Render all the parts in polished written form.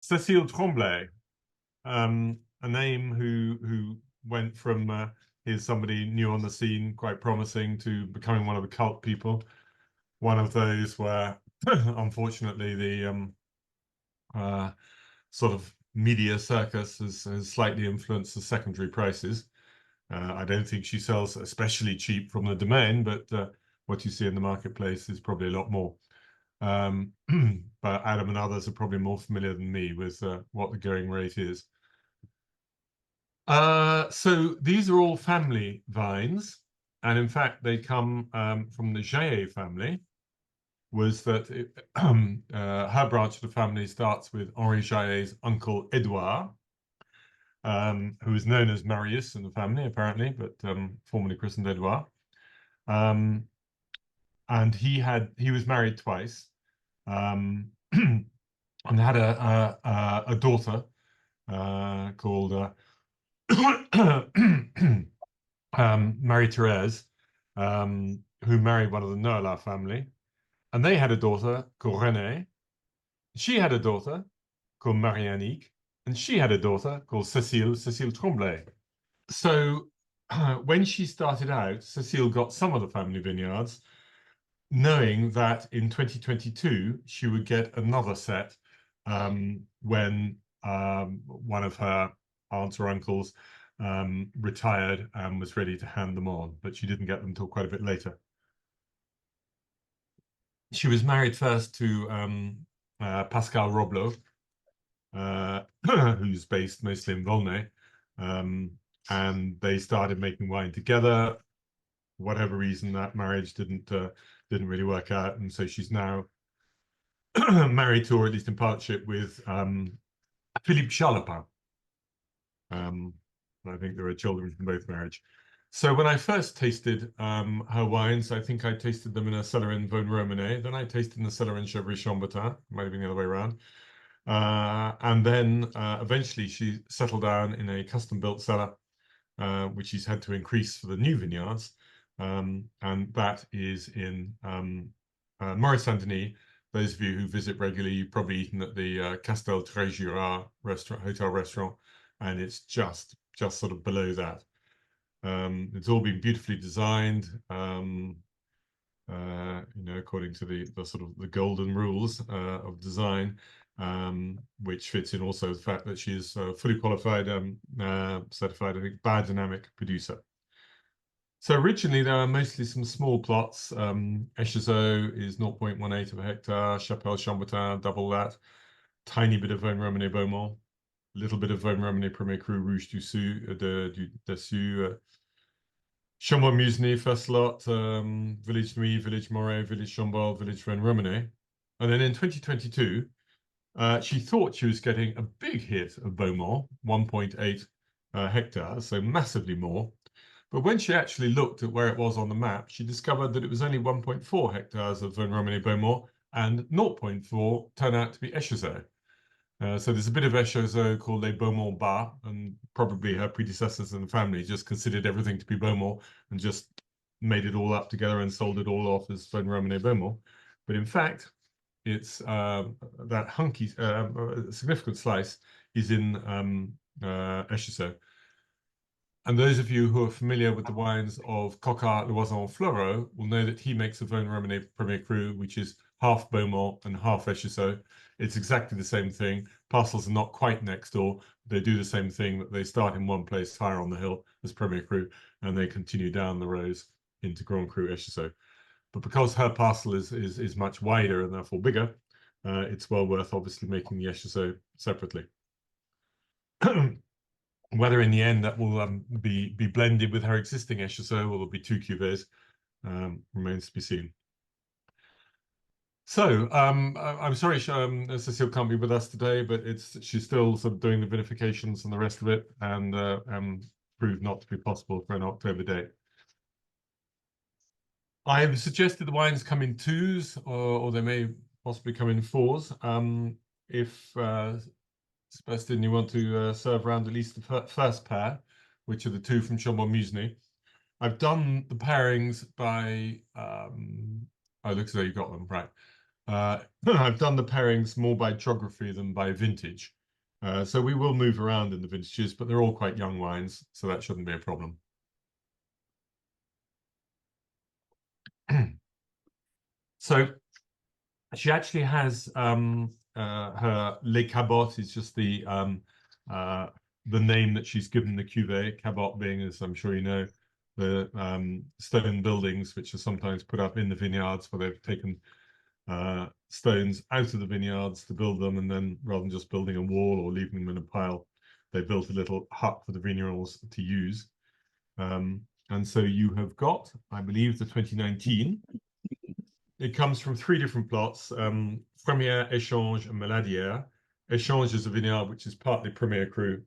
Cecile Tremblay, a name who went from here's somebody new on the scene, quite promising, to becoming one of the cult people. One of those where, unfortunately, the sort of media circus has slightly influenced the secondary prices. I don't think she sells especially cheap from the Domaine, but what you see in the marketplace is probably a lot more. But Adam and others are probably more familiar than me with what the going rate is. So these are all family vines, and in fact they come from the Jaillet family. Was that her branch of the family starts with Henri Jaillet's uncle Edouard, who is known as Marius in the family apparently, but formerly christened Edouard. And he was married twice, and had a daughter called Marie-Thérèse, who married one of the Noëlla family. And they had a daughter called Renée. She had a daughter called Marie-Annick, and she had a daughter called Cecile Tremblay. So when she started out, Cecile got some of the family vineyards, knowing that in 2022 she would get another set when one of her aunts or uncles retired and was ready to hand them on, but she didn't get them until quite a bit later. She was married first to Pascal Roblot, who's based mostly in Volnay, and they started making wine together. For whatever reason, that marriage didn't really work out, and so she's now married to, or at least in partnership with, Philippe Charlepin. I think there are children from both marriage. So when I first tasted her wines, I think I tasted them in a cellar in Vosne Romanee. Then I tasted in the cellar in Chapelle Chambertin. Might have been the other way around. And then eventually she settled down in a custom-built cellar, which she's had to increase for the new vineyards. And that is in Maurice Saint-Denis. Those of you who visit regularly, you've probably eaten at the Castel Très Girard hotel restaurant, and it's just sort of below that. It's all been beautifully designed, according to the sort of the golden rules of design, which fits in also the fact that she is fully qualified, certified, I think, biodynamic producer. So originally there are mostly some small plots. Echezeaux is 0.18 of a hectare, Chapelle Chambertin, double that, tiny bit of Vosne Romanee Beaumonts, a little bit of Vosne Romanee Premier Cru Rouges du Dessus, Chambolle, Musigny, Feusselottes, Village Nuit, Village Moret, Village Chambolle, Village Vosne Romanee. And then in 2022, she thought she was getting a big hit of Beaumont, 1.8 hectares, so massively more. But when she actually looked at where it was on the map, she discovered that it was only 1.4 hectares of Vosne Romanee Beaumont, and 0.4 turned out to be Echezeaux. So there's a bit of Echezeaux called Les Beaumonts Bas, and probably her predecessors in the family just considered everything to be Beaumont and just made it all up together and sold it all off as Vosne Romanee Beaumont. But in fact, it's that hunky, significant slice is in Echezeaux. And those of you who are familiar with the wines of Coquart, Loison, Fleureau will know that he makes a Vosne Romanee Premier Cru, which is half Beaumont and half Echezeaux. It's exactly the same thing. Parcels are not quite next door. They do the same thing, that they start in one place higher on the hill as Premier Cru, and they continue down the rows into Grand Cru Echezeaux. But because her parcel is much wider and therefore bigger, it's well worth obviously making the Echezeaux separately. Whether in the end that will be blended with her existing Echezeaux, or there'll be two cuvées, remains to be seen. So I'm sorry Cecile can't be with us today, but she's still sort of doing the vinifications and the rest of it, and proved not to be possible for an October date. I've suggested the wines come in twos, or they may possibly come in fours. If Sebastian, you want to serve around at least the first pair, which are the two from Chambolle Musigny. I've done the pairings by, oh, looks as though you got them, right. I've done the pairings more by geography than by vintage. So we will move around in the vintages, but they're all quite young wines, so that shouldn't be a problem. So she actually has her Les Cabottes is just the name that she's given the cuvée. Cabotte being, as I'm sure you know, the stone buildings which are sometimes put up in the vineyards where they've taken stones out of the vineyards to build them, and then rather than just building a wall or leaving them in a pile, they built a little hut for the vignerons to use. And so you have got, I believe, the 2019. It comes from 3 different plots, Première, Échange, and Maladière. Échange is a vineyard which is partly Premier Cru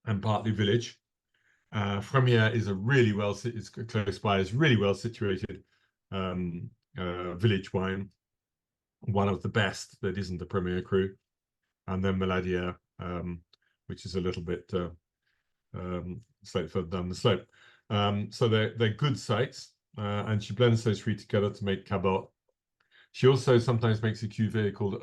and partly village. Première is a really well, it's close by, is really well situated village wine, one of the best that isn't the Premier Cru. And then Maladière, which is a little bit slightly further down the slope. So they're good sites, and she blends those 3 together to make Cabotte. She also sometimes makes a cuvée called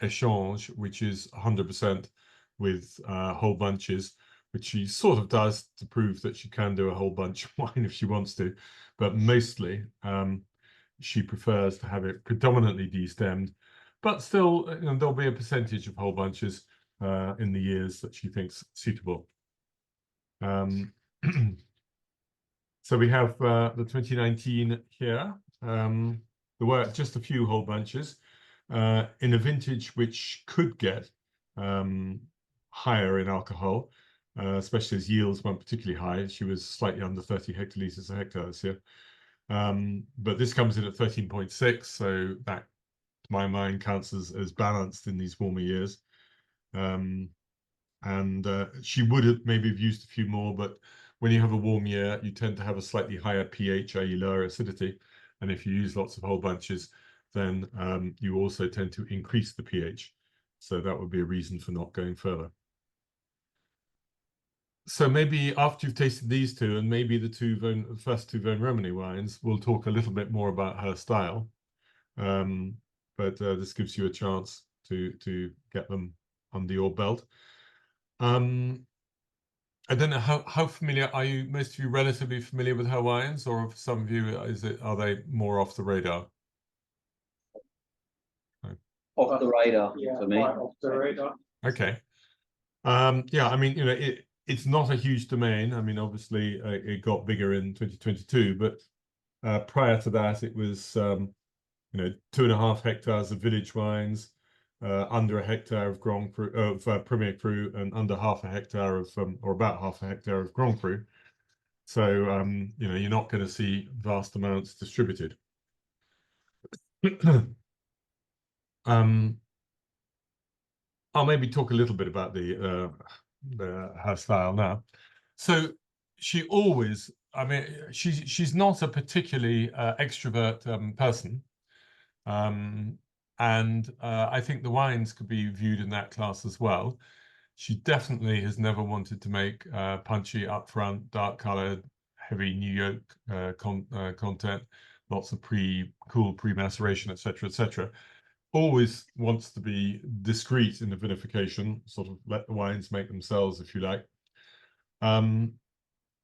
Échange, which is 100% with whole bunches, which she sort of does to prove that she can do a whole bunch of wine if she wants to, but mostly she prefers to have it predominantly destemmed, but still there'll be a percentage of whole bunches in the years that she thinks suitable. So we have the 2019 here. There were just a few whole bunches in a vintage which could get higher in alcohol, especially as yields weren't particularly high. She was slightly under 30 hectolitres a hectare this year. But this comes in at 13.6, so that, to my mind, counts as balanced in these warmer years. And she would have maybe used a few more, but when you have a warm year, you tend to have a slightly higher pH, i.e. lower acidity. And if you use lots of whole bunches, then you also tend to increase the pH. So that would be a reason for not going further. So maybe after you've tasted these 2, and maybe the first 2 Vosne Romanee wines, we'll talk a little bit more about her style. But this gives you a chance to get them under your belt. I don't know how familiar are you? Most of you relatively familiar with her wines, or for some of you, are they more off the radar? Off the radar for me. Off the radar. Okay. Yeah, I mean, it's not a huge domain. I mean, obviously, it got bigger in 2022, but prior to that, it was 2.5 hectares of village wines, under a hectare of Grand Cru, of Premier Cru, and under half a hectare of, or about half a hectare of Grand Cru. So, you're not going to see vast amounts distributed. I'll maybe talk a little bit about her style now. So she always, I mean, she's not a particularly extrovert person. And I think the wines could be viewed in that class as well. She definitely has never wanted to make punchy, upfront, dark-colored, heavy new yolk content, lots of cool pre-maceration, etc., etc. Always wants to be discreet in the vinification, sort of let the wines make themselves, if you like. And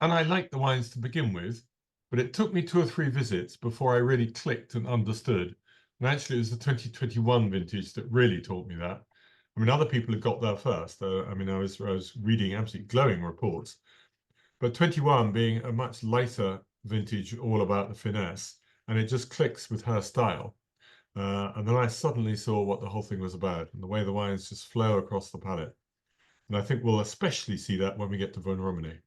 I liked the wines to begin with, but it took me 2 or 3 visits before I really clicked and understood. And actually, it was the 2021 vintage that really taught me that. I mean, other people had got there first. I mean, I was reading absolutely glowing reports. But 21 being a much lighter vintage, all about the finesse, and it just clicks with her style. And then I suddenly saw what the whole thing was about, and the way the wines just flow across the palate. And I think we'll especially see that when we get to Vosne Romanee.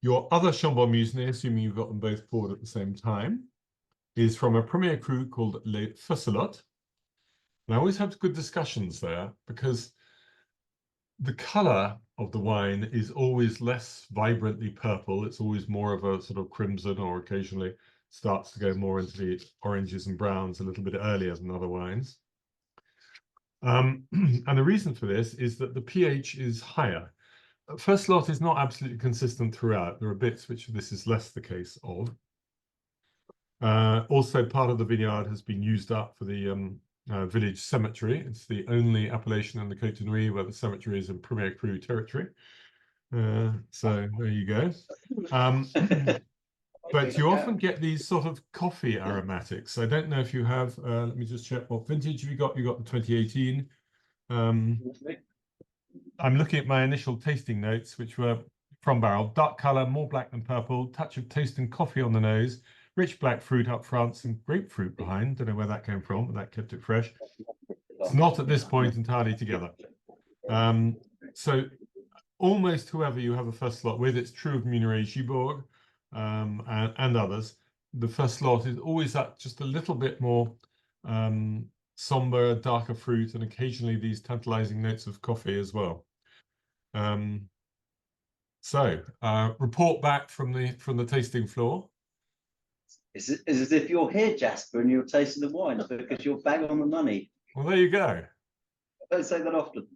Your other Chambolle Musigny, assuming you've got them both poured at the same time, is from a Premier Cru called Les Feusselottes. And I always have good discussions there because the color of the wine is always less vibrantly purple. It's always more of a sort of crimson, or occasionally starts to go more into the oranges and browns a little bit earlier than other wines. And the reason for this is that the pH is higher. Feusselottes is not absolutely consistent throughout. There are bits which this is less the case of. Also, part of the vineyard has been used up for the village cemetery. It's the only appellation in the Côte d'Ivoire where the cemetery is in Premier Cru territory. So there you go. But you often get these sort of coffee aromatics. I don't know if you have, let me just check what vintage you got. You got the 2018. I'm looking at my initial tasting notes, which were from barrel. Dark color, more black than purple, touch of toast and coffee on the nose, rich black fruit up front, some grapefruit behind. Don't know where that came from, but that kept it fresh. It's not at this point entirely together. So almost whoever you have a Feusselotte with, it's true of Musigny and others. The Feusselotte is always that just a little bit more somber, darker fruit, and occasionally these tantalizing notes of coffee as well. Report back from the tasting floor. It's as if you're here, Jasper, and you're tasting the wine because you're bang on the money. Well, there you go. I don't say that often.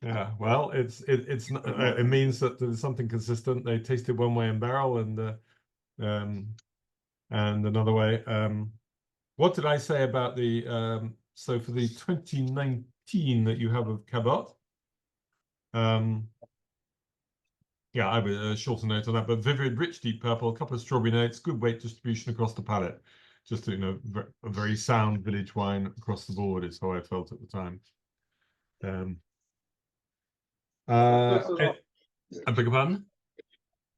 Yeah, well, it means that there's something consistent. They tasted one way in barrel and another way. What did I say about the so for the 2019 that you have of Cabottes? Yeah, I would shorter note on that, but vivid, rich, deep purple, a couple of strawberry notes, good weight distribution across the palate. Just a very sound village wine across the board is how I felt at the time. I beg your pardon?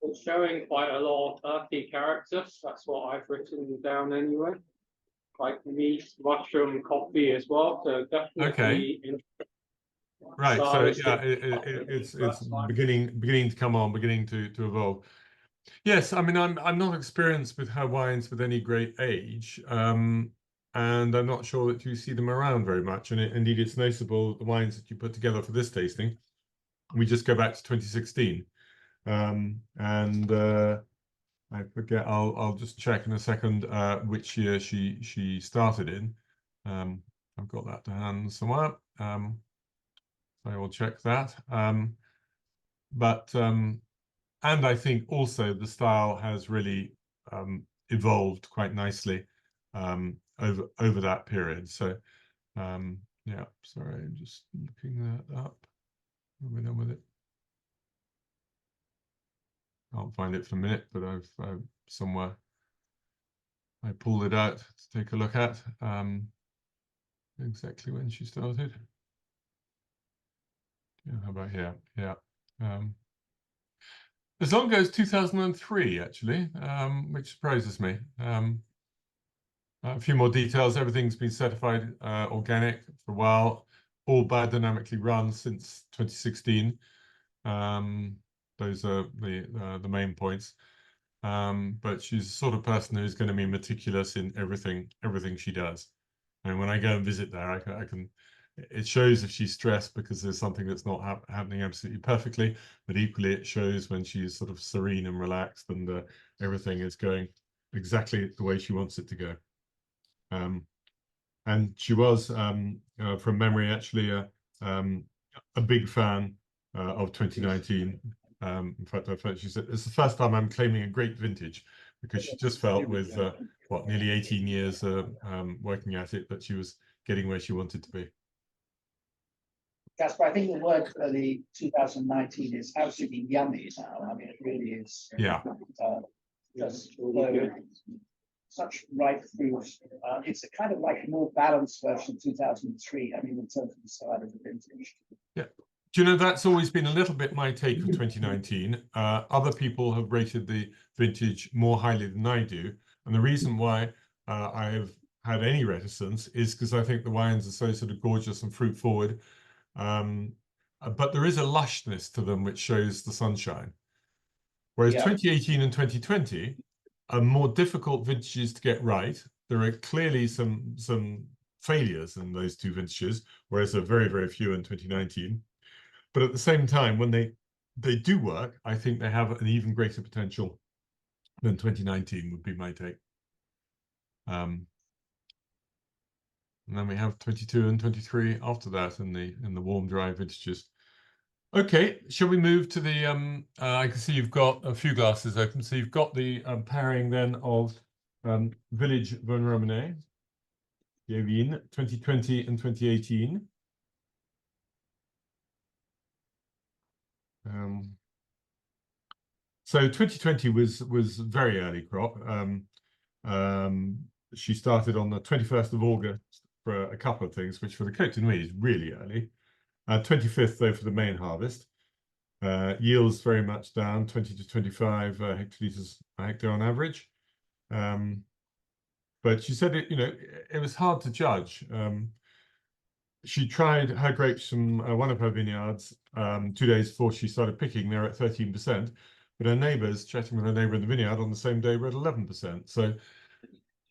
It's showing quite a lot of earthy characters. That's what I've written down anyway. Like meat, mushroom, coffee as well. So definitely. Okay. Right. So yeah, it's beginning to come on, beginning to evolve. Yes, I mean I'm not experienced with her wines with any great age, and I'm not sure that you see them around very much. And indeed, it's noticeable the wines that you put together for this tasting. We just go back to 2016, and I forget. I'll just check in a second which year she started in. I've got that to hand somewhere. I will check that. And I think also the style has really evolved quite nicely over that period. So yeah, sorry, I'm just looking that up. What have we done with it? Can't find it for a minute, but I've somewhere I pulled it out to take a look at exactly when she started. Yeah, how about here? Yeah. As long ago as 2003, actually, which surprises me. A few more details. Everything's been certified organic for a while, all biodynamically run since 2016. Those are the main points. But she's the sort of person who's going to be meticulous in everything she does. And when I go and visit there, I can it shows if she's stressed because there's something that's not happening absolutely perfectly, but equally it shows when she's sort of serene and relaxed and everything is going exactly the way she wants it to go. And she was, from memory, actually a big fan of 2019. In fact, she said it's the first time I'm claiming a great vintage because she just felt with what, nearly 18 years working at it that she was getting where she wanted to be. Jasper, I think the word for the 2019 is absolutely yummy now. I mean, it really is. Yeah. Just such ripe fruit. It's a kind of like a more balanced version of 2003. I mean, in terms of the style of the vintage. Yeah. Do you know, that's always been a little bit my take of 2019. Other people have rated the vintage more highly than I do. And the reason why I have had any reticence is because I think the wines are so sort of gorgeous and fruit forward. But there is a lushness to them which shows the sunshine. Whereas 2018 and 2020 are more difficult vintages to get right. There are clearly some failures in those two vintages, whereas there are very, very few in 2019. But at the same time, when they do work, I think they have an even greater potential than 2019 would be my take. And then we have 22 and 23 after that in the warm, dry vintages. Okay, shall we move to the, I can see you've got a few glasses open. So you've got the pairing then of Village Vosne Romanee, Vignes, 2020 and 2018. So 2020 was very early crop. She started on the 21st of August for a couple of things, which for the Côte de Nuit is really early. 25th though for the main harvest. Yields very much down, 20 to 25 hectolitres a hectare on average. But she said it was hard to judge. She tried her grapes from one of her vineyards 2 days before she started picking. They're at 13%, but her neighbours, chatting with her neighbour in the vineyard on the same day, were at 11%. So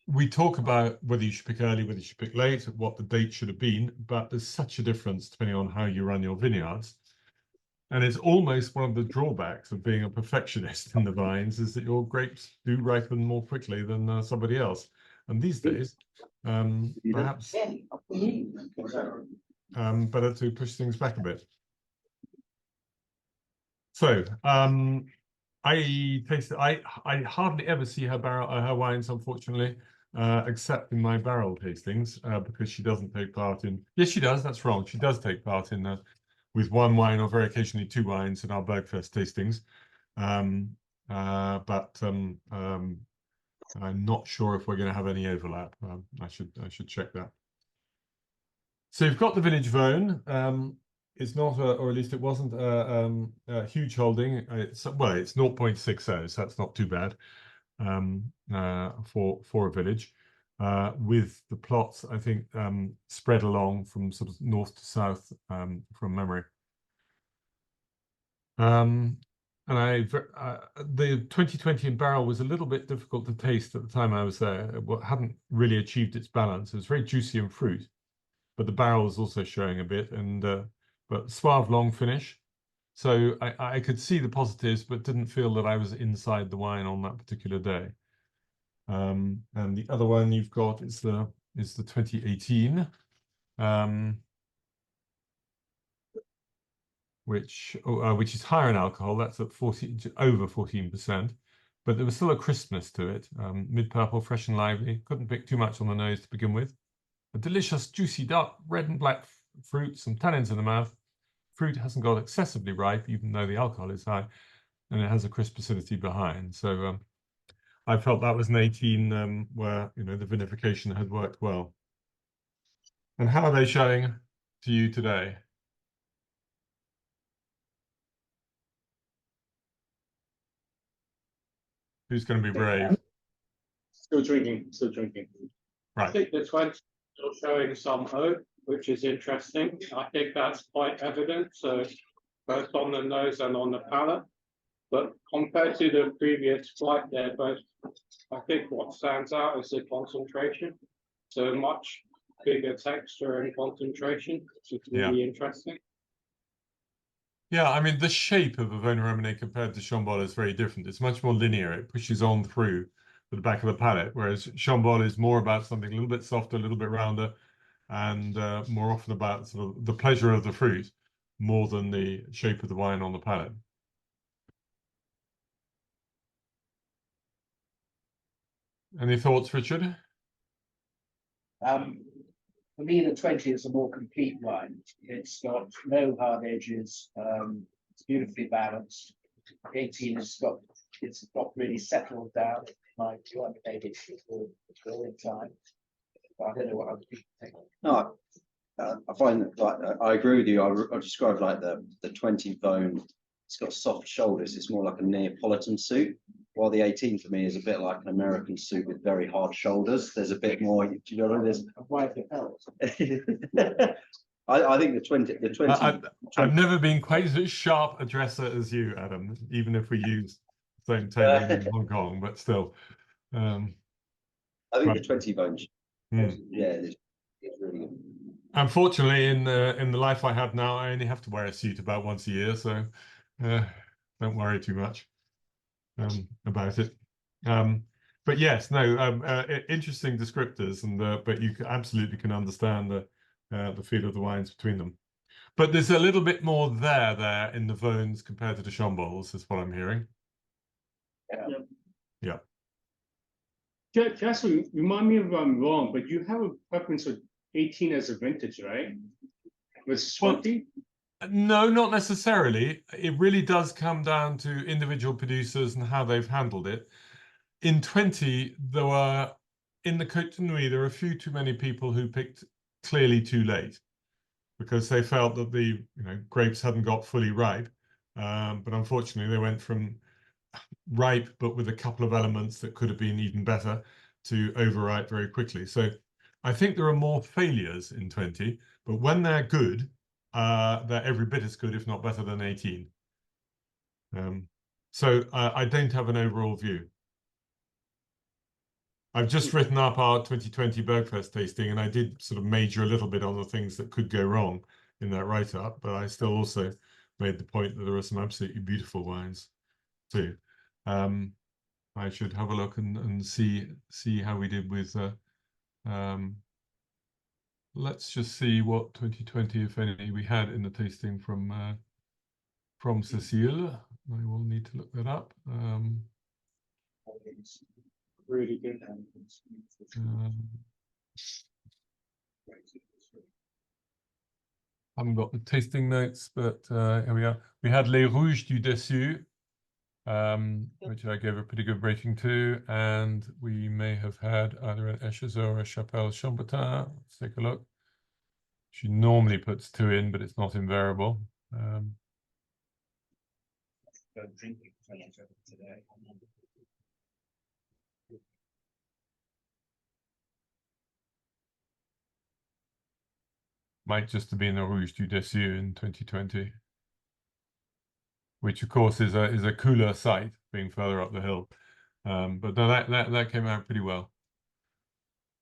we talk about whether you should pick early, whether you should pick late, what the date should have been, but there's such a difference depending on how you run your vineyards. And it's almost one of the drawbacks of being a perfectionist in the vines is that your grapes do ripen more quickly than somebody else. And these days, perhaps better to push things back a bit. So I hardly ever see her wines, unfortunately, except in my barrel tastings, because she doesn't take part in. Yes, she does. That's wrong. She does take part in with one wine or very occasionally two wines in our Bergfest tastings, but I'm not sure if we're going to have any overlap. I should check that. So you've got the Village Vosne. It's not, or at least it wasn't, a huge holding. It's 0.60, so that's not too bad for a village. With the plots, I think, spread along from sort of north to south from memory. And the 2020 in barrel was a little bit difficult to taste at the time I was there. It hadn't really achieved its balance. It was very juicy in fruit, but the barrel was also showing a bit, and but suave long finish. So I could see the positives, but didn't feel that I was inside the wine on that particular day. And the other one you've got is the 2018, which is higher in alcohol. That's at over 14%, but there was still a crispness to it. Mid-purple, fresh and lively. Couldn't pick too much on the nose to begin with. A delicious, juicy, dark red and black fruit, some tannins in the mouth. Fruit hasn't got excessively ripe, even though the alcohol is high, and it has a crisp acidity behind. So I felt that was an 18 where the vinification had worked well. And how are they showing to you today? Who's going to be brave? Still drinking. Right. I think the 20 still showing some hope, which is interesting. I think that's quite evident. So both on the nose and on the palate. But compared to the previous flight, they're both. I think what stands out is the concentration. So much bigger texture and concentration, which is really interesting. Yeah, I mean, the shape of a Vosne Romanee compared to Chambolle is very different. It's much more linear. It pushes on through the back of the palate, whereas Chambolle is more about something a little bit softer, a little bit rounder, and more often about sort of the pleasure of the fruit more than the shape of the wine on the palate. Any thoughts, Richard? For me, the 20 is a more complete wine. It's got no hard edges. It's beautifully balanced. 18 has got really settled down. Might you want to maybe for growing time? But I don't know what other people think. No, I find that I agree with you. I describe like the 20 Vosne. It's got soft shoulders. It's more like a Neapolitan suit. While the 18 for me is a bit like an American suit with very hard shoulders. There's a bit more. Do you know what it is? Why the hell? I think the 20. I've never been quite as sharp a dresser as you, Adam. Even if we use the same table in Hong Kong, but still. I think the 20 Vosne. Yeah, it's really good. Unfortunately, in the life I have now, I only have to wear a suit about once a year, so don't worry too much about it. But yes, no, interesting descriptors, and but you absolutely can understand the feel of the wines between them. But there's a little bit more there in the Vosnes compared to the Chambolles, is what I'm hearing. Yeah. Yeah. Jasper, remind me if I'm wrong, but you have a preference for 18 as a vintage, right? With 20? No, not necessarily. It really does come down to individual producers and how they've handled it. In 20, there were, in the Côte de Nuit, there were a few too many people who picked clearly too late because they felt that the grapes hadn't got fully ripe. But unfortunately, they went from ripe, but with a couple of elements that could have been even better, to overripe very quickly. So I think there are more failures in 20, but when they're good, they're every bit as good, if not better than 18. So I don't have an overall view. I've just written up our 2020 Bergfest tasting, and I did sort of major a little bit on the things that could go wrong in that write-up, but I still also made the point that there are some absolutely beautiful wines too. I should have a look and see how we did with. Let's just see what 2020, if any, we had in the tasting from Cecile. I will need to look that up. Really good. I haven't got the tasting notes, but here we are. We had Les Rouges du Dessus, which I gave a pretty good rating to, and we may have had either an Echezeaux or a Chapelle Chambertin. Let's take a look. She normally puts 2 in, but it's not invariable. Drinking today. Might just have been a Rouge du Dessus in 2020, which of course is a cooler site, being further up the hill. But no, that came out pretty well.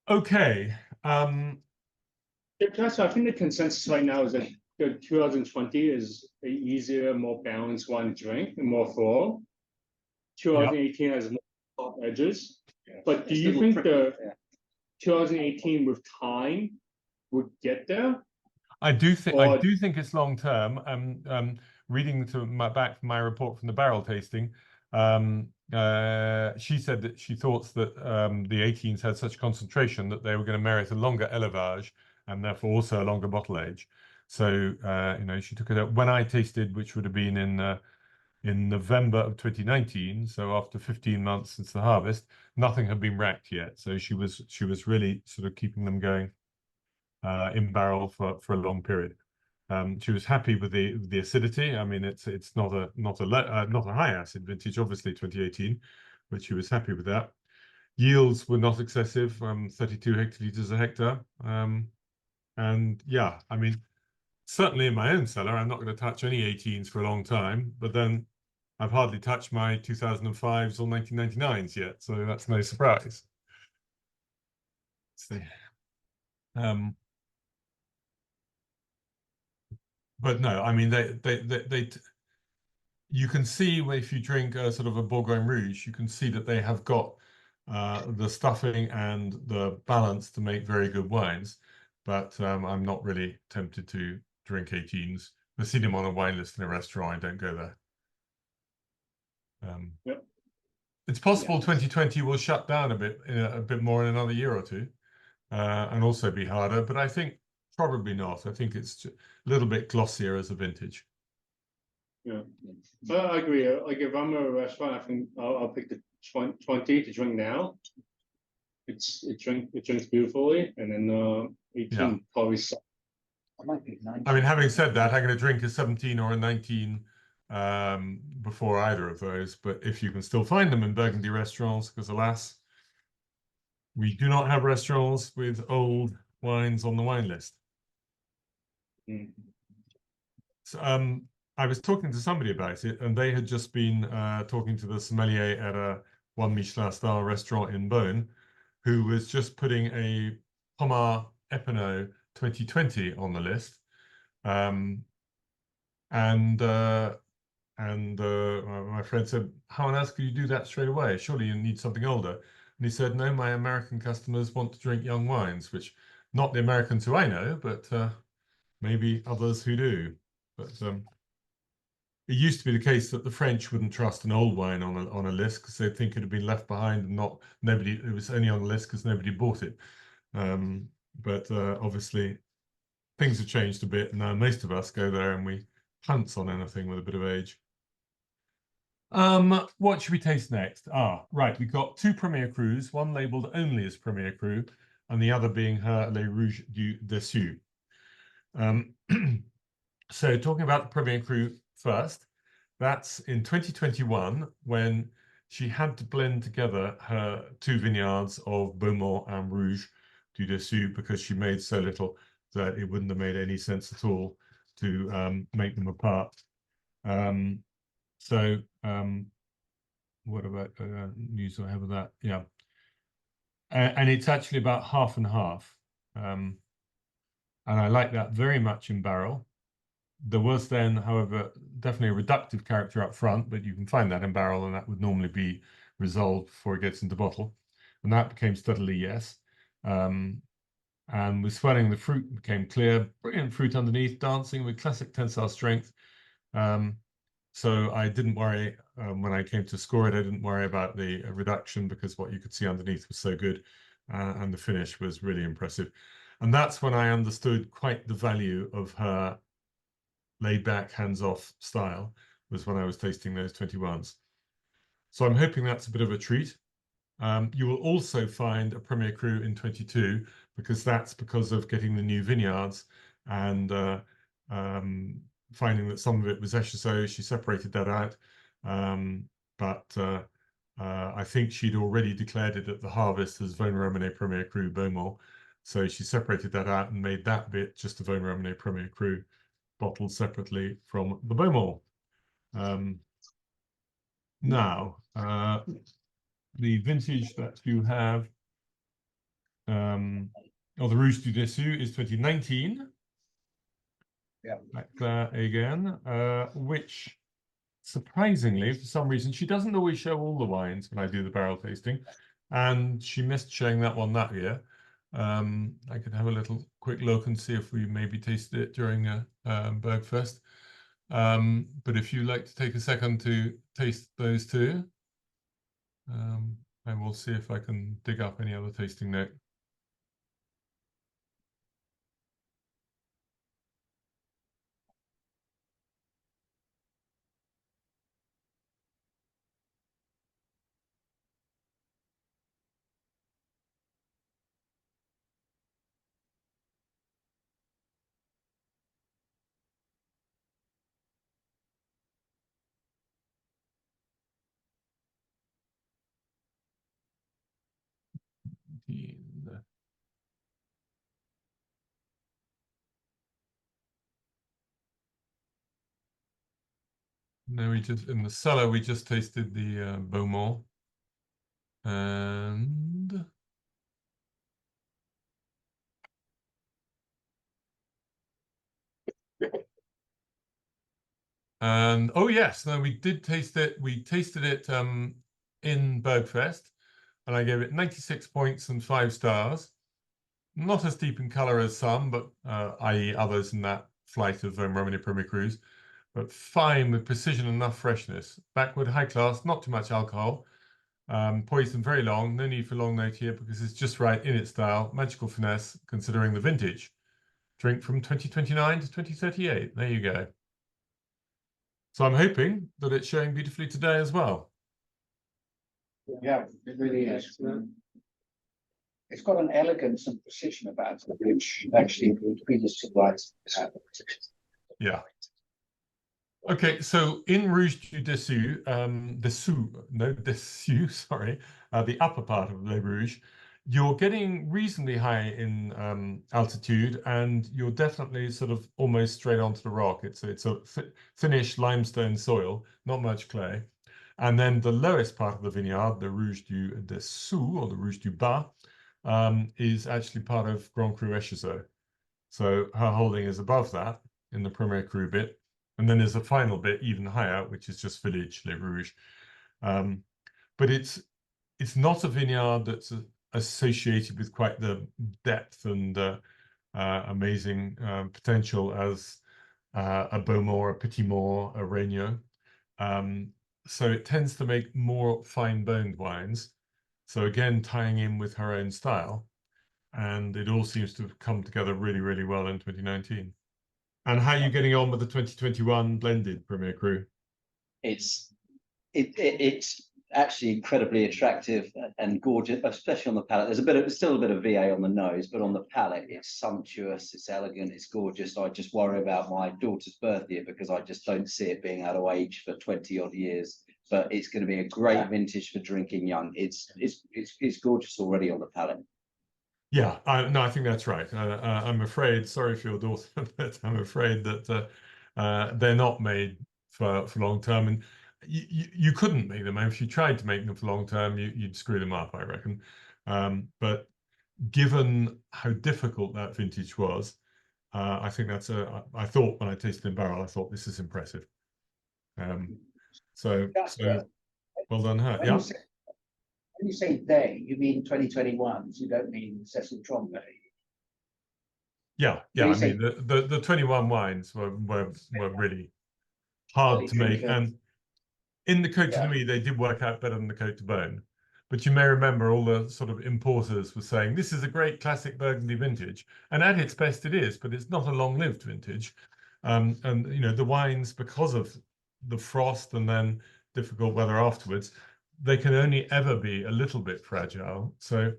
Okay. Jasper, I think the consensus right now is that the 2020 is an easier, more balanced wine to drink and more floral. 2018 has more soft edges. Yeah. But do It's you little think prickly, the 2018 with time would get there? I do Or- think it's long term. Reading back from my report from the barrel tasting, she said that she thought that the 18s had such concentration that they were going to merit a longer élevage and therefore also a longer bottle age. So she took it up when I tasted, which would have been in November of 2019. So after 15 months since the harvest, nothing had been racked yet. So she was really sort of keeping them going in barrel for a long period. She was happy with the acidity. I mean, it's not a high acid vintage, obviously 2018, but she was happy with that. Yields were not excessive, 32 hectolitres a hectare. And yeah, I mean, certainly in my own cellar, I'm not going to touch any 18s for a long time, but then I've hardly touched my 2005s or 1999s yet, so that's no surprise. Let's see. But no, I mean, you can see if you drink a sort of a Bourgogne Rouge, you can see that they have got the stuffing and the balance to make very good wines. But I'm not really tempted to drink 18s. I see them on a wine list in a restaurant. I don't go there. Yep. It's possible 2020 will shut down a bit more in another year or two, and also be harder. But I think probably not. I think it's a little bit glossier as a vintage. Yeah, I agree. Like if I'm a restaurant, I think I'll pick the 20 to drink now. It drinks beautifully, and then 18 probably. I mean, having said that, I'm going to drink a 17 or a 19 before either of those. But if you can still find them in Burgundy restaurants, because alas, we do not have restaurants with old wines on the wine list. Mm. So, I was talking to somebody about it, and they had just been talking to the sommelier at a 1 Michelin star restaurant in Beaune, who was just putting a Pommard Epinot 2020 on the list. My friend said, "How on earth could you do that straight away? Surely you need something older." And he said, "No, my American customers want to drink young wines," which not the Americans who I know, but maybe others who do. But it used to be the case that the French wouldn't trust an old wine on a list because they'd think it had been left behind and it was only on the list because nobody bought it. But obviously things have changed a bit. Now most of us go there and we pounce on anything with a bit of age. What should we taste next? Right, we've got 2 Premier Crus, one labelled only as Premier Cru, and the other being her Les Rouges du Dessus. So talking about the Premier Cru first, that's in 2021 when she had to blend together her 2 vineyards of Beaumonts and Rouges du Dessus because she made so little that it wouldn't have made any sense at all to make them apart. What about news I have of that? Yeah. And it's actually about half and half. And I like that very much in barrel. There was then, however, definitely a reductive character up front, but you can find that in barrel, and that would normally be resolved before it gets into bottle. And that became steadily yes. And with swelling, the fruit became clear, brilliant fruit underneath, dancing with classic tensile strength. So I didn't worry when I came to score it. I didn't worry about the reduction because what you could see underneath was so good, and the finish was really impressive. And that's when I understood quite the value of her laid back, hands-off style, was when I was tasting those 21s. So I'm hoping that's a bit of a treat. You will also find a Premier Cru in 22 because of getting the new vineyards and finding that some of it was Echezeaux. She separated that out, but I think she'd already declared it at the harvest as Vosne Romanee Premier Cru Beaumonts. So she separated that out and made that bit just a Vosne Romanee Premier Cru, bottled separately from the Beaumont. Now, the vintage that you have, the Rouges du Dessus is 2019. Yeah. Back there again, which surprisingly, for some reason, she doesn't always show all the wines when I do the barrel tasting, and she missed showing that one that year. I could have a little quick look and see if we maybe tasted it during a Bergfest. But if you like to take a second to taste those 2, I will see if I can dig up any other tasting note. No, in the cellar, we just tasted the Beaumont. And oh yes, no, we did taste it. We tasted it in Bergfest, and I gave it 96 points and 5 stars. Not as deep in colour as some, but i.e. others in that flight of Vosne Romanee Premier Crus, but fine with precision and enough freshness. Backward, high class, not too much alcohol. Poison very long, no need for long note here because it's just right in its style. Magical finesse considering the vintage. Drink from 2029 to 2038. There you go. So I'm hoping that it's showing beautifully today as well. Yeah, it really is. It's got an elegance and precision about it, which actually previous to rights. Yeah. Okay, so in Rouges du Dessus, sorry, the upper part of Les Rouges, you're getting reasonably high in altitude, and you're definitely sort of almost straight onto the rock. It's a finished limestone soil, not much clay. And then the lowest part of the vineyard, the Rouges du Dessous or the Rouges du Bas, is actually part of Grand Cru Echezeaux. So her holding is above that in the Premier Cru bit. And then there's a final bit even higher, which is just Village Les Rouges. But it's not a vineyard that's associated with quite the depth and amazing potential as a Beaumont, a Petit Mort, a Regnault. So it tends to make more fine-boned wines. So again, tying in with her own style. And it all seems to have come together really, really well in 2019. And how are you getting on with the 2021 blended Premier Cru? It's actually incredibly attractive and gorgeous, especially on the palate. There's still a bit of VA on the nose, but on the palate, it's sumptuous, it's elegant, it's gorgeous. I just worry about my daughter's birthday because I just don't see it being out of age for 20 odd years. But it's going to be a great vintage for drinking young. It's gorgeous already on the palate. Yeah, no, I think that's right. I'm afraid, sorry for your daughter, but I'm afraid that they're not made for long term, and you couldn't make them. And if you tried to make them for long term, you'd screw them up, I reckon. But given how difficult that vintage was, I think that's I thought when I tasted in barrel, I thought this is impressive. So well done her. Yeah. When you say they, you mean 2021, you don't mean Cecile Tremblay. Yeah. I mean the 21 wines were really hard to make, and in the Côte de Nuit they did work out better than the Côte de Beaune. But you may remember all the sort of importers were saying this is a great classic Burgundy vintage, and at its best it is, but it's not a long-lived vintage. And you know, the wines, because of the frost and then difficult weather afterwards, they can only ever be a little bit fragile. So,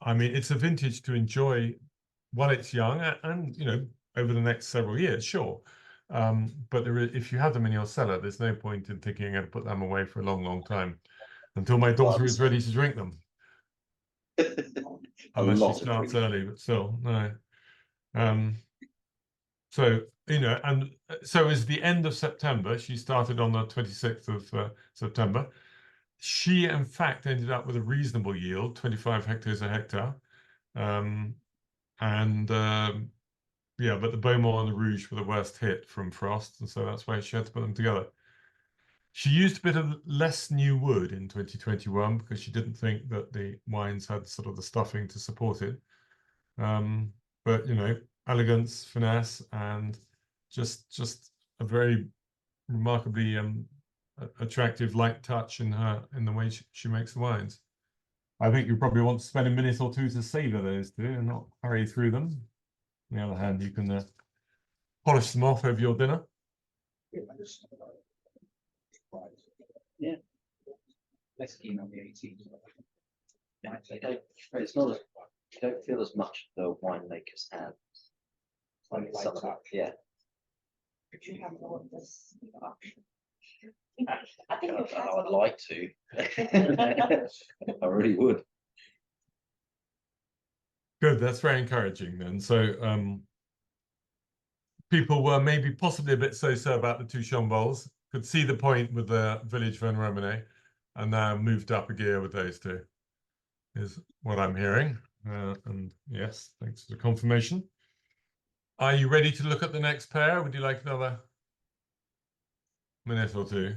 I mean, it's a vintage to enjoy while it's young and, you know, over the next several years, sure. But if you have them in your cellar, there's no point in thinking you're going to put them away for a long, long time until my daughter is ready to drink them. Unless she starts early, but still, no. So, you know, and so is the end of September. She started on the 26th of September. She, in fact, ended up with a reasonable yield, 25 hectares a hectare. Yeah, but the Beaumont and the Rouges were the worst hit from frost, and so that's why she had to put them together. She used a bit of less new wood in 2021 because she didn't think that the wines had sort of the stuffing to support it. But, you know, elegance, finesse, and just a very remarkably attractive light touch in the way she makes the wines. I think you probably want to spend a minute or two to savor those two and not hurry through them. On the other hand, you can polish them off over your dinner. Yeah. Less keen on the 18. It's not. You don't feel as much the winemakers have. Yeah. Could you have more of this option? I think I'd like to. I really would. Good, that's very encouraging then. So people were maybe possibly a bit so-so about the two Chambolles, could see the point with the village Vosne Romanee, and now moved up a gear with those two, is what I'm hearing. And yes, thanks for the confirmation. Are you ready to look at the next pair? Would you like another minute or two?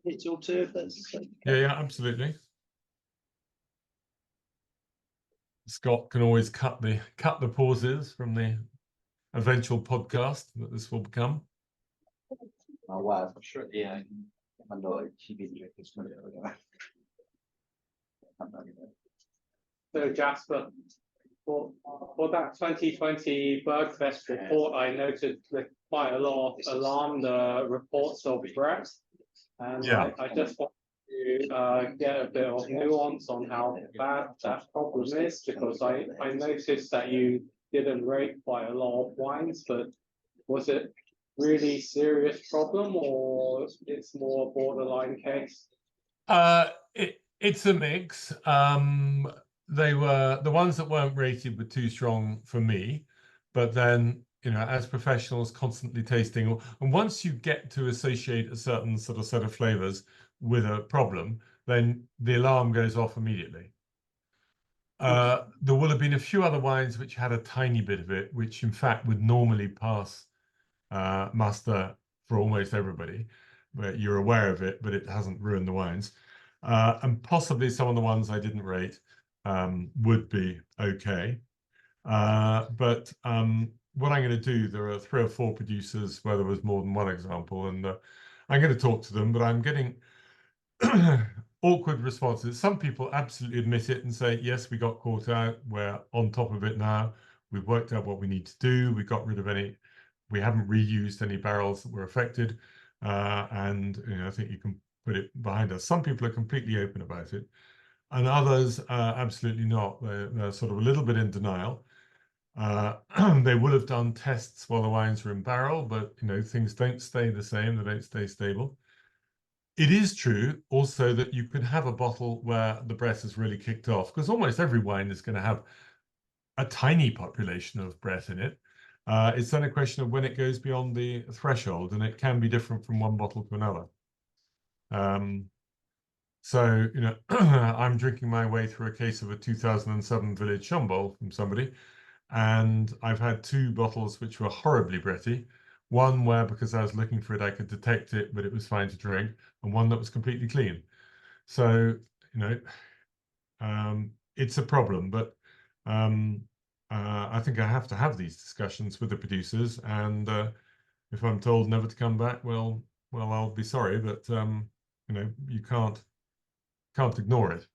It's all two of those. Yeah, absolutely. Scott can always cut the pauses from the eventual podcast that this will become. Oh wow, sure. Yeah. So Jasper, for that 2020 Bergfest report, I noted quite a lot of alarmed reports of Brett, and yeah. I just want to get a bit of nuance on how bad that problem is, because I noticed that you didn't rate quite a lot of wines, but was it really serious problem or it's more a borderline case? It's a mix. They were the ones that weren't rated were too strong for me, but then, you know, as professionals constantly tasting, and once you get to associate a certain sort of set of flavors with a problem, then the alarm goes off immediately. There will have been a few other wines which had a tiny bit of it, which in fact would normally pass muster for almost everybody, but you're aware of it, but it hasn't ruined the wines. And possibly some of the ones I didn't rate would be okay. But what I'm going to do, there are 3 or 4 producers where there was more than one example, and I'm going to talk to them, but I'm getting awkward responses. Some people absolutely admit it and say, yes, we got caught out. We're on top of it now. We've worked out what we need to do. We got rid of we haven't reused any barrels that were affected. And I think you can put it behind us. Some people are completely open about it, and others absolutely not. They're sort of a little bit in denial. They will have done tests while the wines were in barrel, but things don't stay the same. They don't stay stable. It is true also that you can have a bottle where the breath has really kicked off, because almost every wine is going to have a tiny population of breath in it. It's then a question of when it goes beyond the threshold, and it can be different from one bottle to another. So, I'm drinking my way through a case of a 2007 Village Chambolle from somebody, and I've had 2 bottles which were horribly breathy. One where, because I was looking for it, I could detect it, but it was fine to drink, and one that was completely clean. So, it's a problem, but I think I have to have these discussions with the producers, and if I'm told never to come back, well, I'll be sorry, but you can't ignore it.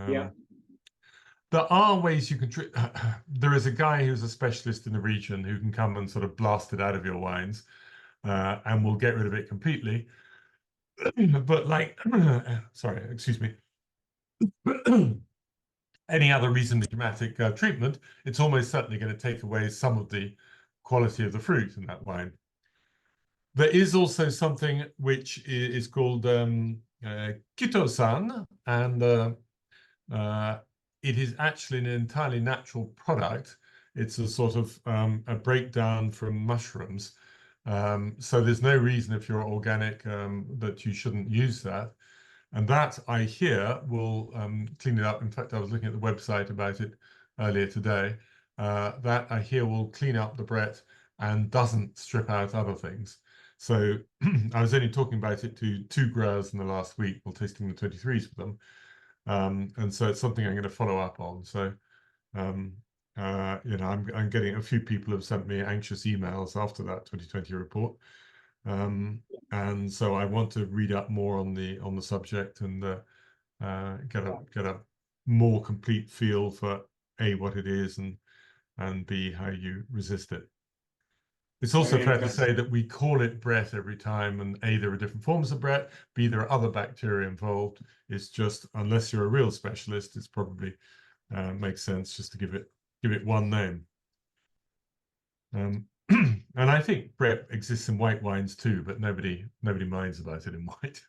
Yeah. There are ways you can there is a guy who's a specialist in the region who can come and sort of blast it out of your wines, and will get rid of it completely. But like, sorry, excuse me. Any other reasonably dramatic treatment, it's almost certainly going to take away some of the quality of the fruit in that wine. There is also something which is called chitosan, and it is actually an entirely natural product. It's a sort of a breakdown from mushrooms. So there's no reason, if you're organic, that you shouldn't use that. And that, I hear, will clean it up. In fact, I was looking at the website about it earlier today. That, I hear, will clean up the Brett and doesn't strip out other things. So I was only talking about it to 2 growers in the last week while tasting the 23s with them. And so it's something I'm going to follow up on. So, I'm getting a few people have sent me anxious emails after that 2020 report. And so I want to read up more on the subject and get a more complete feel for A, what it is, and B, how you resist it. It's also fair to say that we call it Brett every time, and A, there are different forms of Brett, B, there are other bacteria involved. It's just, unless you're a real specialist, it's probably makes sense just to give it one name. And I think Brett exists in white wines too, but nobody minds about it in white.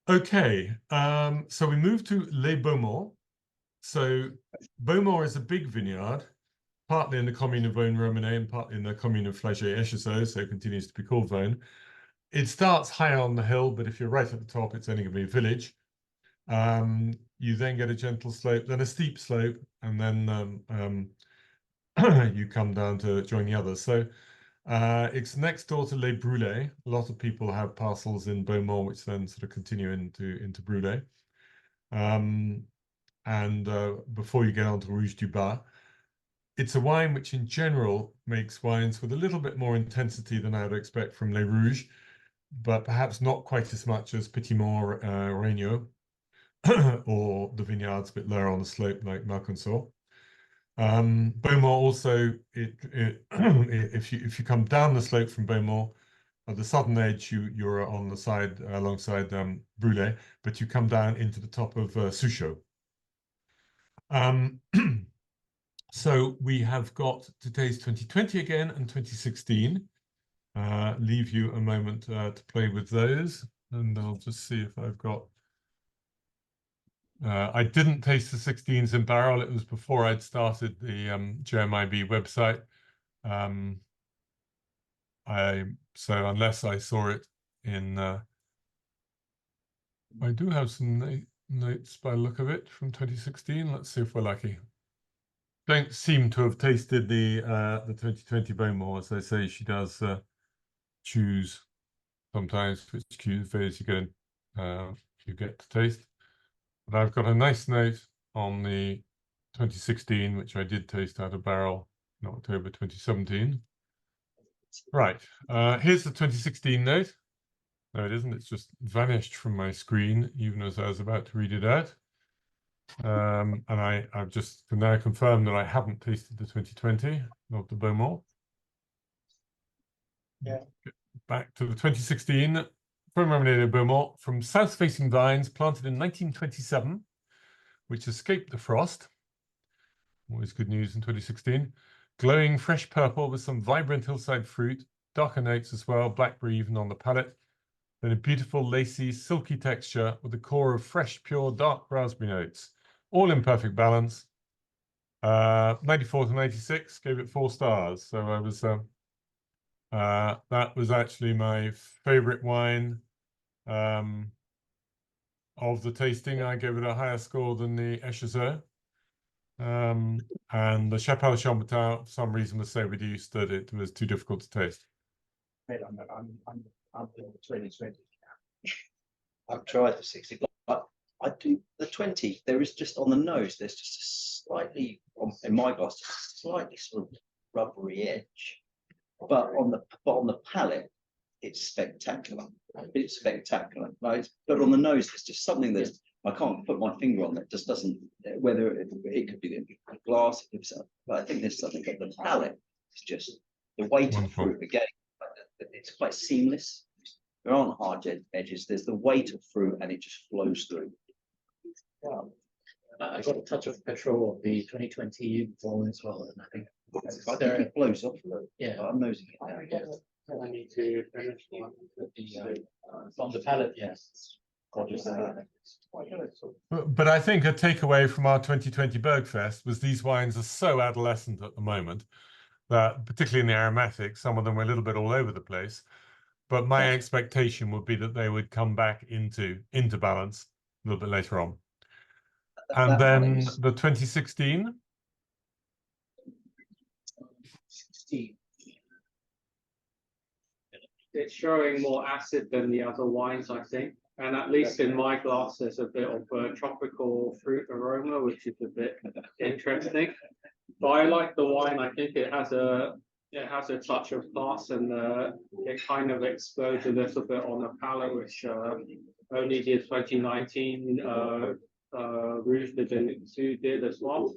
Okay, so we move to Les Beaumonts. So Beaumonts is a big vineyard, partly in the commune of Vosne Romanee and partly in the commune of Echezeaux, so it continues to be called Vosne. It starts high on the hill, but if you're right at the top, it's only going to be a village. You then get a gentle slope, then a steep slope, and then you come down to join the others. So it's next door to Les Brûlés. A lot of people have parcels in Beaumonts, which then sort of continue into Brûlés. And before you get on to Rouges du Bas, it's a wine which in general makes wines with a little bit more intensity than I would expect from Les Rouges, but perhaps not quite as much as Petit Mont Regnault or the vineyards a bit lower on the slope like Marconceau. Beaumont also, if you come down the slope from Beaumont, at the southern edge, you're on the side alongside Brûlés, but you come down into the top of Souchot. So we have got today's 2020 again and 2016. Leave you a moment to play with those, and I'll just see if I've got. I didn't taste the 16s in barrel. It was before I'd started the JMIB website. So unless I saw it in, I do have some notes by the look of it from 2016. Let's see if we're lucky. Don't seem to have tasted the 2020 Beaumont, as they say. She does choose sometimes which cuves you get to taste. But I've got a nice note on the 2016, which I did taste out of barrel in October 2017. Right, here's the 2016 note. No, it isn't. It's just vanished from my screen, even as I was about to read it out. And I've just can now confirm that I haven't tasted the 2020 of the Beaumonts. Yeah. Back to the 2016 Vosne Romanee Beaumont from south-facing vines planted in 1927, which escaped the frost. Always good news in 2016. Glowing fresh purple with some vibrant hillside fruit, darker notes as well, blackberry even on the palate. Then a beautiful, lacy, silky texture with a core of fresh, pure, dark raspberry notes, all in perfect balance. 94 to 96, gave it 4 stars. So I was, that was actually my favorite wine of the tasting. I gave it a higher score than the Echezeaux. And the Chapelle Chambertin, for some reason, was so reduced that it was too difficult to taste. I'm 2020. I've tried the 60, but I do the 20. There is just on the nose, there's just a slightly, in my glass, just a slightly sort of rubbery edge. But on the palate, it's spectacular. It's spectacular. Like, but on the nose, there's just something that I can't put my finger on that just doesn't. Whether it could be the glass, but I think there's something on the palate. It's just the weight of fruit again. It's quite seamless. There aren't hard edges. There's the weight of fruit, and it just flows through. Wow. I got a touch of petrol of the 2020 uniform as well, and I think it flows off. Yeah, I'm nosing it now. I need to finish one. on the palate, yes. But I think a takeaway from our 2020 Bergfest was these wines are so adolescent at the moment that, particularly in the aromatics, some of them were a little bit all over the place. But my expectation would be that they would come back into balance a little bit later on. And then the 2016. It's showing more acid than the other wines, I think. And at least in my glass, there's a bit of tropical fruit aroma, which is a bit interesting. But I like the wine. I think it has a touch of class, and it kind of explodes a little bit on the palate, which only the 2019 Rouges de Dessus did as well.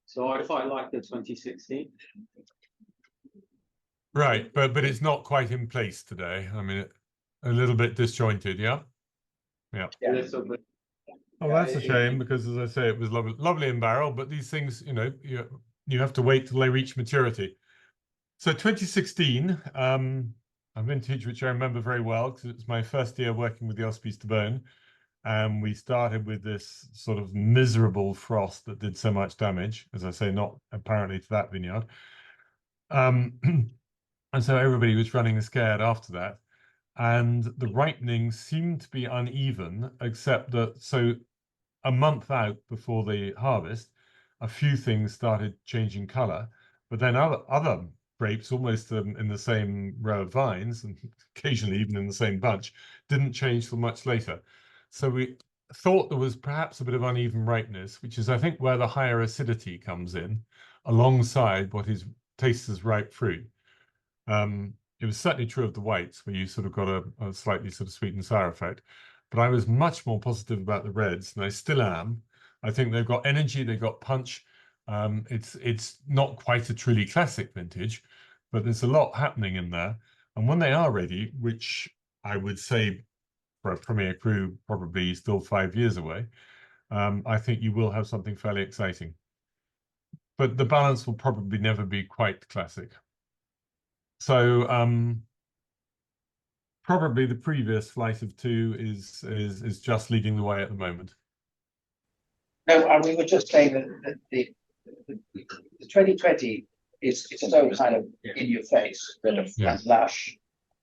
So I quite like the 2016. Right, but it's not quite in place today. I mean, a little bit disjointed, yeah? Yeah. A little bit. Oh, that's a shame, because as I say, it was lovely in barrel, but these things, you know, you have to wait till they reach maturity. So 2016, a vintage which I remember very well, because it was my first year working with the Hospice de Beaune, and we started with this sort of miserable frost that did so much damage, as I say, not apparently to that vineyard. And so everybody was running scared after that. And the ripening seemed to be uneven, except that so a month out before the harvest, a few things started changing color, but then other grapes, almost in the same row of vines, and occasionally even in the same bunch, didn't change till much later. So we thought there was perhaps a bit of uneven ripeness, which is, I think, where the higher acidity comes in, alongside what is tastes as ripe fruit. It was certainly true of the whites, where you sort of got a slightly sort of sweet and sour effect. But I was much more positive about the reds, and I still am. I think they've got energy, they've got punch. It's not quite a truly classic vintage, but there's a lot happening in there. And when they are ready, which I would say for a Premier Cru probably still 5 years away, I think you will have something fairly exciting. But the balance will probably never be quite classic. So probably the previous flight of 2 is just leading the way at the moment. No, and we were just saying that the 2020 is so kind of in your face, and lush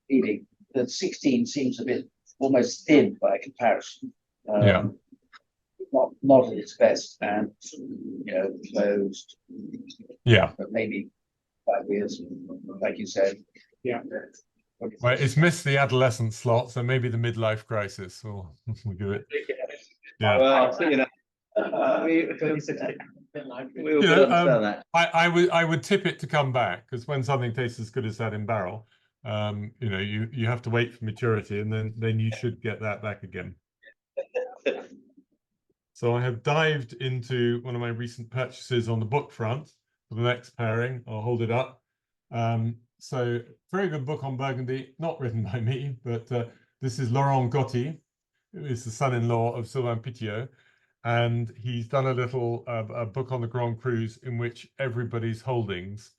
feeling. The 16 seems a bit almost thin by comparison. Not at its best, and closed. Yeah, but maybe 5 years, like you said. Yeah. Well, it's missed the adolescent slot, so maybe the midlife crisis, or we'll give it. Yeah. Well, We all You could know, understand that. I would tip it to come back, because when something tastes as good as that in barrel, you know, you have to wait for maturity, and then you should get that back again. So I have dived into one of my recent purchases on the book front for the next pairing. I'll hold it up. So very good book on Burgundy, not written by me, but this is Laurent Gotti, who is the son-in-law of Sylvain Pittiot. And he's done a little a book on the Grand Crus in which everybody's holdings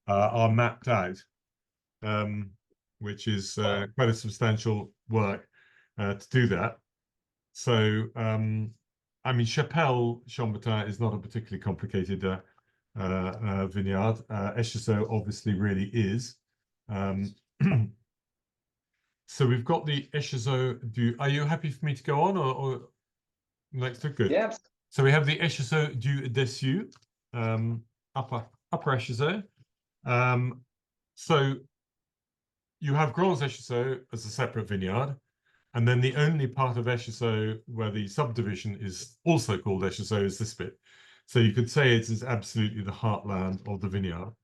are mapped out, which is quite a substantial work to do that. So, I mean, Chapelle Chambertin is not a particularly complicated vineyard. Echezeaux obviously really is. So we've got the Echezeaux du. Are you happy for me to go on, or next to good? Yeah. So we have the Echezeaux du Dessus, upper Echezeaux. So you have Grands Echezeaux as a separate vineyard, and then the only part of Echezeaux where the subdivision is also called Echezeaux is this bit. So you could say it is absolutely the heartland of the vineyard.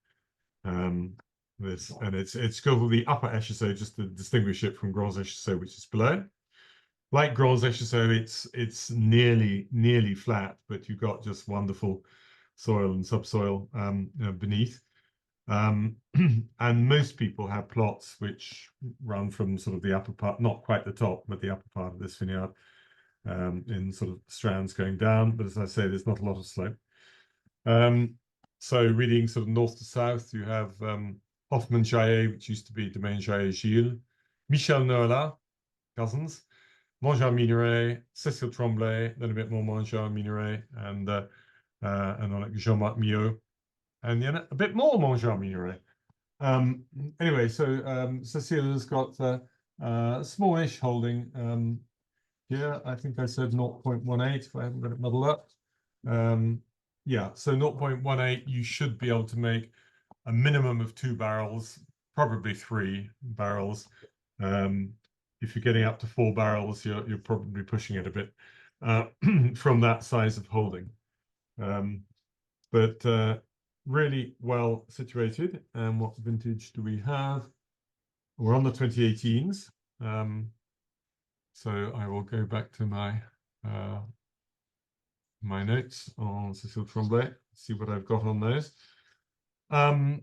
It's called the upper Echezeaux just to distinguish it from Grands Echezeaux, which is below. Like Grands Echezeaux, it's nearly flat, but you've got just wonderful soil and subsoil beneath. And most people have plots which run from sort of the upper part, not quite the top, but the upper part of this vineyard, in sort of strands going down. But as I say, there's not a lot of slope. So reading sort of north to south, you have Hoffman Jaillet, which used to be Domaine Cecile, Michel Noëlla, cousins, Mangeur Minoret, Cecile Tremblay, then a bit more Mangeur Minoret, and on Jean-Marc Millot, and then a bit more Mangeur Minoret. Anyway, so Cecile has got a smallish holding here. I think I said 0.18 if I haven't got it muddled up. Yeah, so 0.18, you should be able to make a minimum of 2 barrels, probably 3 barrels. If you're getting up to 4 barrels, you're probably pushing it a bit from that size of holding. But really well situated. And what vintage do we have? We're on the 2018s. So I will go back to my my notes on Cecile Tremblay, see what I've got on those. The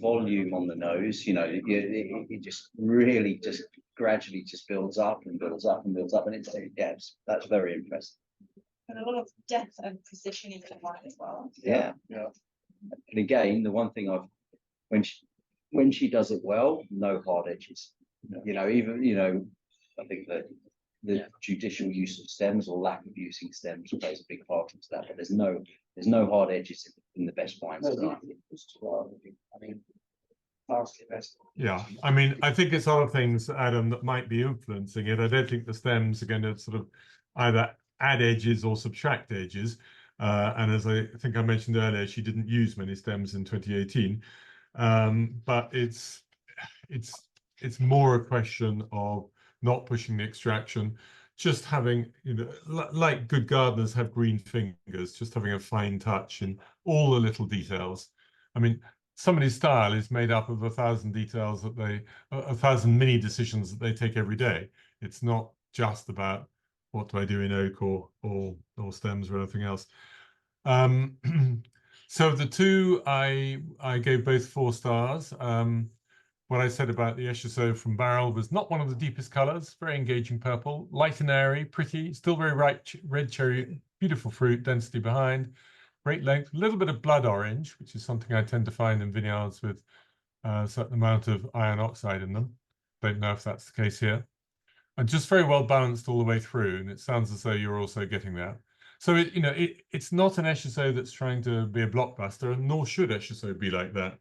volume on the nose, you know, it just really just gradually just builds up and builds up and builds up, and that's very impressive. And a lot of depth and precision in the wine as well. Yeah. And again, the one thing when she does it well, no hard edges. You know, even I think that the judicial use of stems or lack of using stems plays a big part into that. But there's no hard edges in the best wines. Yeah, I mean, I think it's other things, Adam, that might be influencing it. I don't think the stems are going to sort of either add edges or subtract edges. And as I think I mentioned earlier, she didn't use many stems in 2018. But it's more a question of not pushing the extraction, just having, like good gardeners have green fingers, just having a fine touch in all the little details. I mean, somebody's style is made up of 1,000 details that 1,000 mini decisions that they take every day. It's not just about what do I do in oak or stems or anything else. So the two, I gave both 4 stars. What I said about the Echezeaux from barrel was not one of the deepest colors, very engaging purple, light and airy, pretty, still very ripe red cherry, beautiful fruit, density behind, great length, a little bit of blood orange, which is something I tend to find in vineyards with a certain amount of iron oxide in them. Don't know if that's the case here. And just very well balanced all the way through, and it sounds as though you're also getting that. So it's not an Echezeaux that's trying to be a blockbuster, and nor should Echezeaux be like that.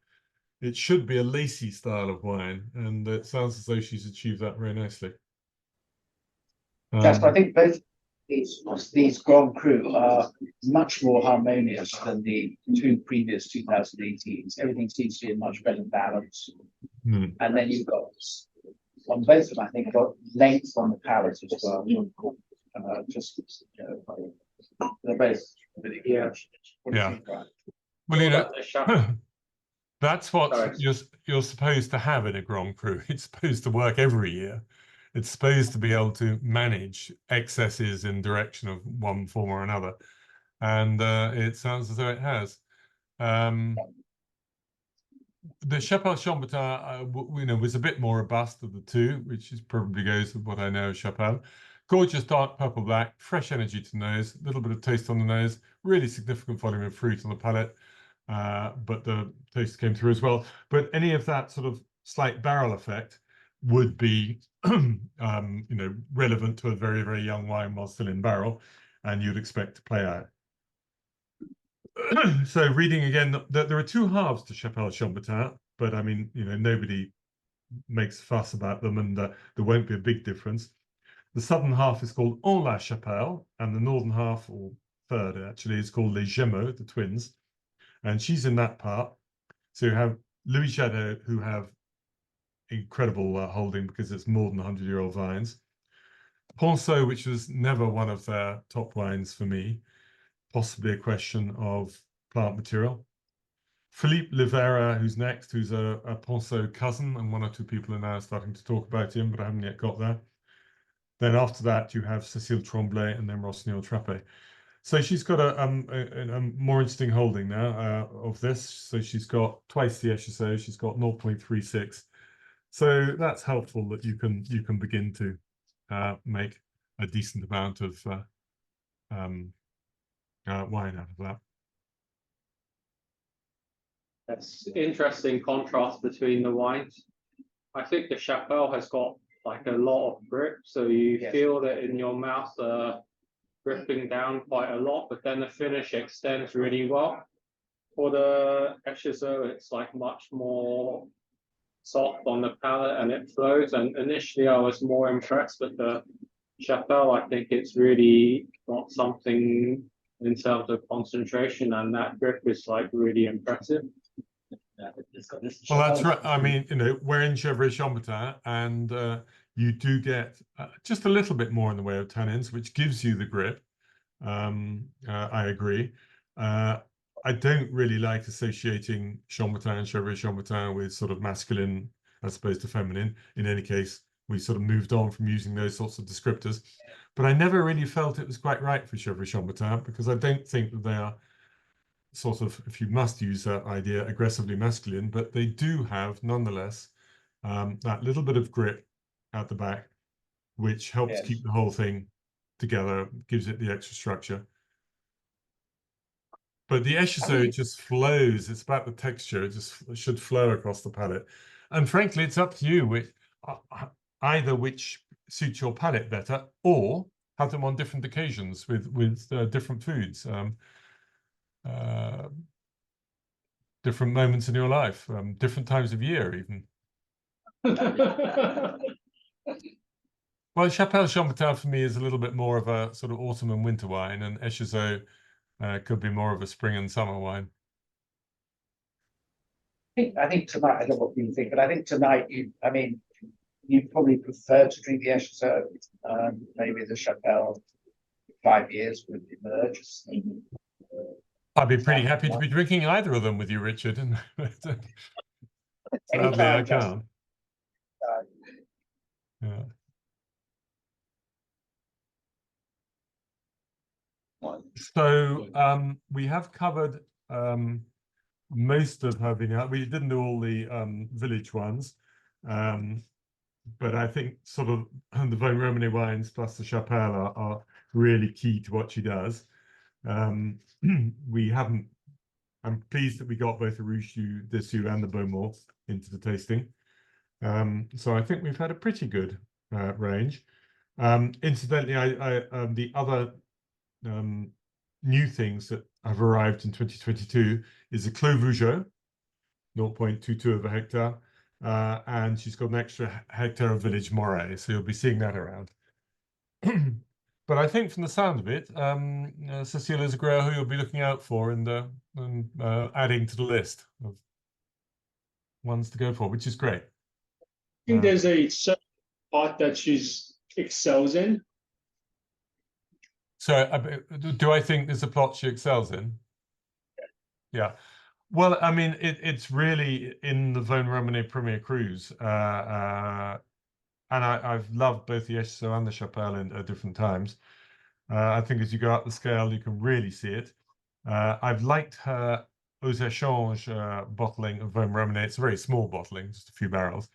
It should be a lacy style of wine, and it sounds as though she's achieved that very nicely. Jasper, I think both these Grand Cru are much more harmonious than the 2 previous 2018s. Everything seems to be in much better balance. And then you've got, on both of them, I think, got length on the palate as well. They're both, yeah. What do you Yeah. think, Brian? Well, you know, But the Chapelle, that's what Sorry. you're supposed to have in a Grand Cru. It's supposed to work every year. It's supposed to be able to manage excesses in direction of one form or another. And it sounds as though it has. The Chapelle Chambertin, you know, was a bit more robust of the two, which is probably goes with what I know of Chapelle. Gorgeous dark purple black, fresh energy to the nose, a little bit of taste on the nose, really significant volume of fruit on the palate, but the taste came through as well. But any of that sort of slight barrel effect would be, you know, relevant to a very, very young wine while still in barrel, and you'd expect to play out. So reading again, there are two halves to Chapelle Chambertin, but I mean, you know, nobody makes a fuss about them, and there won't be a big difference. The southern half is called En la Chapelle, and the northern half, or third actually, is called Les Jumeaux, the twins, and she's in that part. So you have Louis Jadot, who have incredible holding because it's more than 100-year-old vines. Ponceau, which was never one of their top wines for me, possibly a question of plant material. Philippe Livera, who's next, who's a Ponceau cousin, and one or two people are now starting to talk about him, but I haven't yet got there. Then after that, you have Cecile Tremblay and then Rossignol-Trappey. So she's got a more interesting holding now of this. So she's got twice the Echezeaux. She's got 0.36. So that's helpful that you can begin to make a decent amount of wine out of that. that's interesting contrast between the wines. I think the Chapelle has got like a lot of grip, so you Yes. feel that in your mouth dripping down quite a lot, but then the finish extends really well. For the Echezeaux, it's like much more soft on the palate and it flows. And initially I was more impressed with the Chapelle. I think it's really got something in terms of concentration, and that grip is like really impressive. Well, that's right. I mean, you know, we're in Chevrolet Chambertin, and you do get just a little bit more in the way of tannins, which gives you the grip. I agree. I don't really like associating Chambertin and Chevrolet Chambertin with sort of masculine as opposed to feminine. In any case, we sort of moved on from using those sorts of descriptors. But I never really felt it was quite right for Chevrolet Chambertin, because I don't think that they are sort of, if you must use that idea, aggressively masculine, but they do have nonetheless that little bit of grip at the back, which helps Yes. keep the whole thing together, gives it the extra structure. But the Echezeaux just flows. It's about the texture. It just should flow across the palate. And frankly, it's up to you, which, either which suits your palate better, or have them on different occasions with different foods. Different moments in your life, different times of year even. Well, Chapelle Chambertin for me is a little bit more of a sort of autumn and winter wine, and Echezeaux could be more of a spring and summer wine. I think tonight, I don't know what you think, but I think tonight you probably prefer to drink the Echezeaux. Maybe the Chapelle 5 years would emerge. I'd be pretty happy to be drinking either of them with you, Richard. And sadly, I can't. Yeah. So we have covered most of her vineyard. We didn't do all the village ones, but I think sort of the Vosne Romanee wines plus the Chapelle are really key to what she does. We haven't. I'm pleased that we got both the Rouges du Dessus and the Beaumonts into the tasting. So I think we've had a pretty good range. Incidentally, the other new things that have arrived in 2022 is a Clos Vougeot, 0.22 of a hectare, and she's got an extra hectare of Village Moray, so you'll be seeing that around. But I think from the sound of it, Cecile is a grower who you'll be looking out for and adding to the list of ones to go for, which is great. I think there's a certain part that she excels in. So do I think there's a plot she excels in? Yeah. Well, I mean, it's really in the Vosne Romanee Premier Cruise. And I've loved both the Echezeaux and the Chapelle at different times. I think as you go up the scale, you can really see it. I've liked her Aux Échanges bottling of Vosne Romanee. It's a very small bottling, just a few barrels.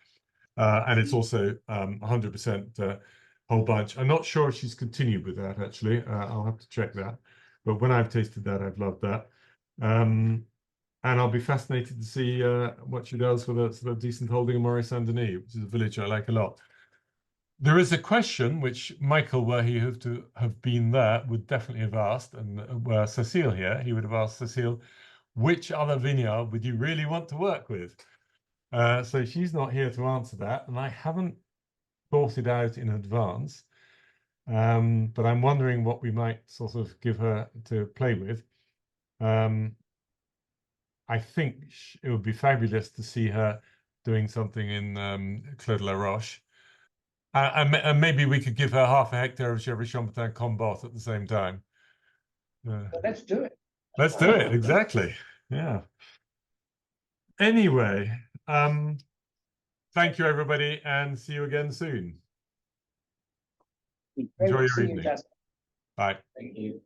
And it's also 100% whole bunch. I'm not sure if she's continued with that, actually. I'll have to check that. But when I've tasted that, I've loved that. And I'll be fascinated to see what she does with a sort of decent holding of Maurice Saint-Denis, which is a village I like a lot. There is a question which Michael, were he to have been there, would definitely have asked, and were Cecile here, he would have asked Cecile, which other vineyard would you really want to work with? So she's not here to answer that, and I haven't thought it out in advance. But I'm wondering what we might sort of give her to play with. I think it would be fabulous to see her doing something in Clos de la Roche. And maybe we could give her half a hectare of Chapelle Chambertin Cabottes at the same time. Well, let's do it. Let's do it, exactly. Yeah. Anyway, thank you, everybody, and see you again soon. Enjoy your evening. Bye. Thank you.